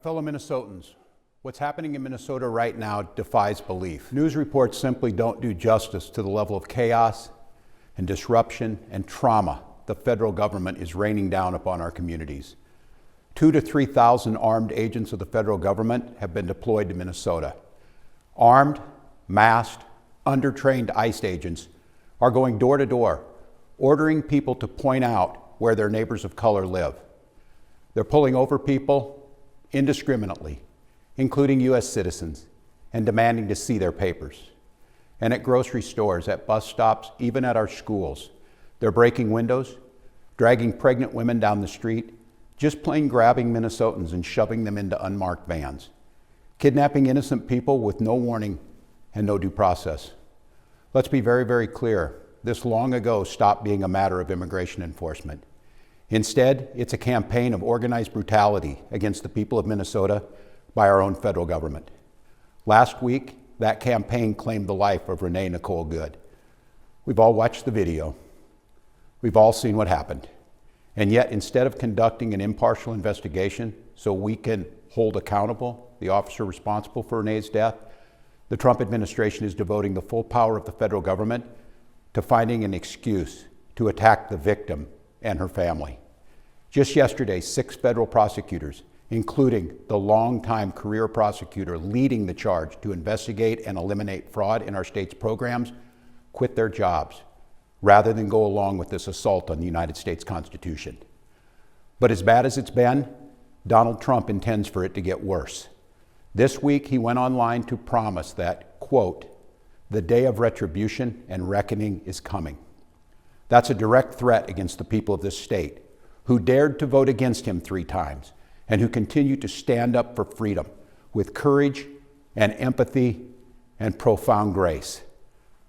Fellow Minnesotans, what's happening in Minnesota right now defies belief. News reports simply don't do justice to the level of chaos and disruption and trauma the federal government is raining down upon our communities. 2,000 to 3,000 armed agents of the federal government have been deployed to Minnesota. Armed, masked, undertrained ICE agents are going door to door, ordering people to point out where their neighbors of color live. They're pulling over people indiscriminately, including U.S. citizens, and demanding to see their papers. And at grocery stores, at bus stops, even at our schools, they're breaking windows, dragging pregnant women down the street, just plain grabbing Minnesotans and shoving them into unmarked vans, kidnapping innocent people with no warning and no due process. Let's be very, very clear. This long ago stopped being a matter of immigration enforcement. Instead, it's a campaign of organized brutality against the people of Minnesota by our own federal government. Last week, that campaign claimed the life of Renee Nicole Good. We've all watched the video. We've all seen what happened. And yet, instead of conducting an impartial investigation so we can hold accountable the officer responsible for Renee's death, the Trump administration is devoting the full power of the federal government to finding an excuse to attack the victim and her family. Just yesterday, 6 federal prosecutors, including the longtime career prosecutor leading the charge to investigate and eliminate fraud in our state's programs, quit their jobs rather than go along with this assault on the United States Constitution. But as bad as it's been, Donald Trump intends for it to get worse. This week, he went online to promise that, quote, "the day of retribution and reckoning is coming." That's a direct threat against the people of this state, who dared to vote against him 3 times and who continue to stand up for freedom with courage and empathy and profound grace.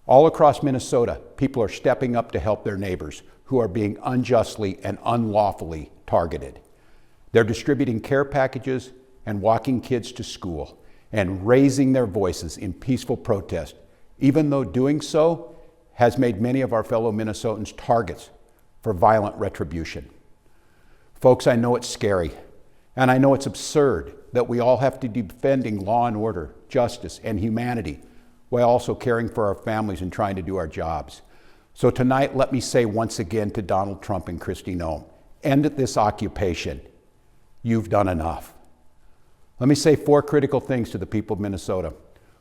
All across Minnesota, people are stepping up to help their neighbors who are being unjustly and unlawfully targeted. They're distributing care packages and walking kids to school and raising their voices in peaceful protest, even though doing so has made many of our fellow Minnesotans targets for violent retribution. Folks, I know it's scary, and I know it's absurd that we all have to be defending law and order, justice, and humanity while also caring for our families and trying to do our jobs. So tonight, let me say once again to Donald Trump and Kristi Noem, end this occupation. You've done enough. Let me say 4 critical things to the people of Minnesota.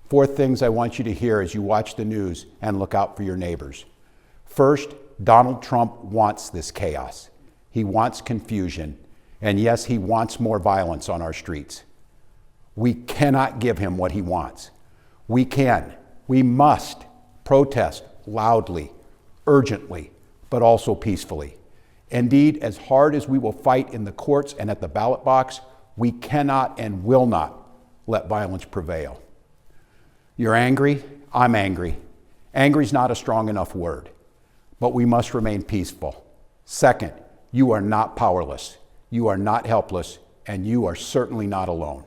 4 things I want you to hear as you watch the news and look out for your neighbors. First, Donald Trump wants this chaos. He wants confusion. And yes, he wants more violence on our streets. We cannot give him what he wants. We must protest loudly, urgently, but also peacefully. Indeed, as hard as we will fight in the courts and at the ballot box, we cannot and will not let violence prevail. You're angry, I'm angry. Angry's not a strong enough word, but we must remain peaceful. Second, you are not powerless, you are not helpless, and you are certainly not alone.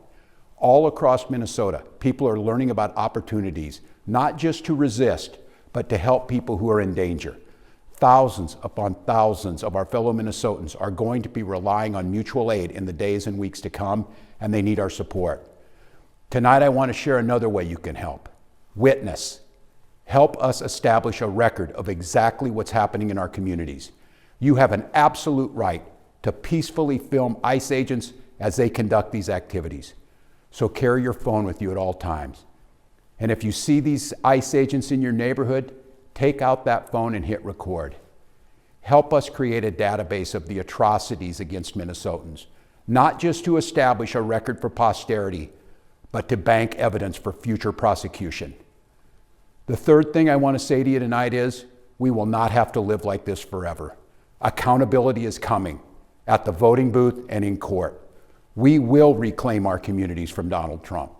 All across Minnesota, people are learning about opportunities, not just to resist, but to help people who are in danger. Thousands upon thousands of our fellow Minnesotans are going to be relying on mutual aid in the days and weeks to come, and they need our support. Tonight, I want to share another way you can help. Witness. Help us establish a record of exactly what's happening in our communities. You have an absolute right to peacefully film ICE agents as they conduct these activities. So carry your phone with you at all times. And if you see these ICE agents in your neighborhood, take out that phone and hit record. Help us create a database of the atrocities against Minnesotans, not just to establish a record for posterity, but to bank evidence for future prosecution. The third thing I want to say to you tonight is, we will not have to live like this forever. Accountability is coming at the voting booth and in court. We will reclaim our communities from Donald Trump.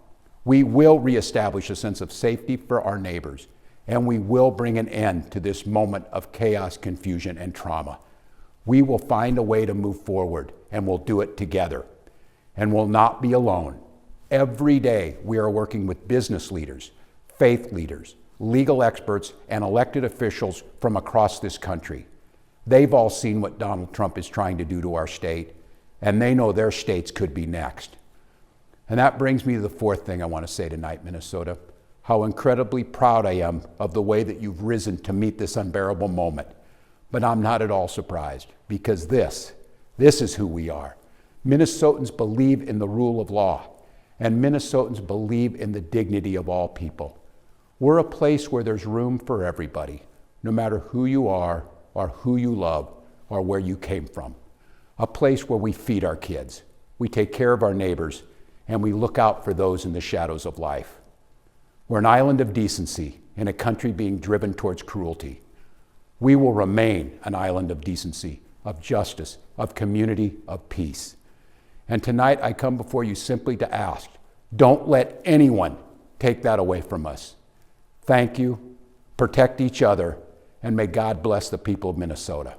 We will reestablish a sense of safety for our neighbors, and we will bring an end to this moment of chaos, confusion, and trauma. We will find a way to move forward, and we'll do it together, and we'll not be alone. Every day, we are working with business leaders, faith leaders, legal experts, and elected officials from across this country. They've all seen what Donald Trump is trying to do to our state, and they know their states could be next. And that brings me to the fourth thing I want to say tonight, Minnesota. How incredibly proud I am of the way that you've risen to meet this unbearable moment. But I'm not at all surprised, because this is who we are. Minnesotans believe in the rule of law, and Minnesotans believe in the dignity of all people. We're a place where there's room for everybody, no matter who you are, or who you love, or where you came from. A place where we feed our kids, we take care of our neighbors, and we look out for those in the shadows of life. We're an island of decency in a country being driven towards cruelty. We will remain an island of decency, of justice, of community, of peace. And tonight I come before you simply to ask, don't let anyone take that away from us. Thank you, protect each other, and may God bless the people of Minnesota.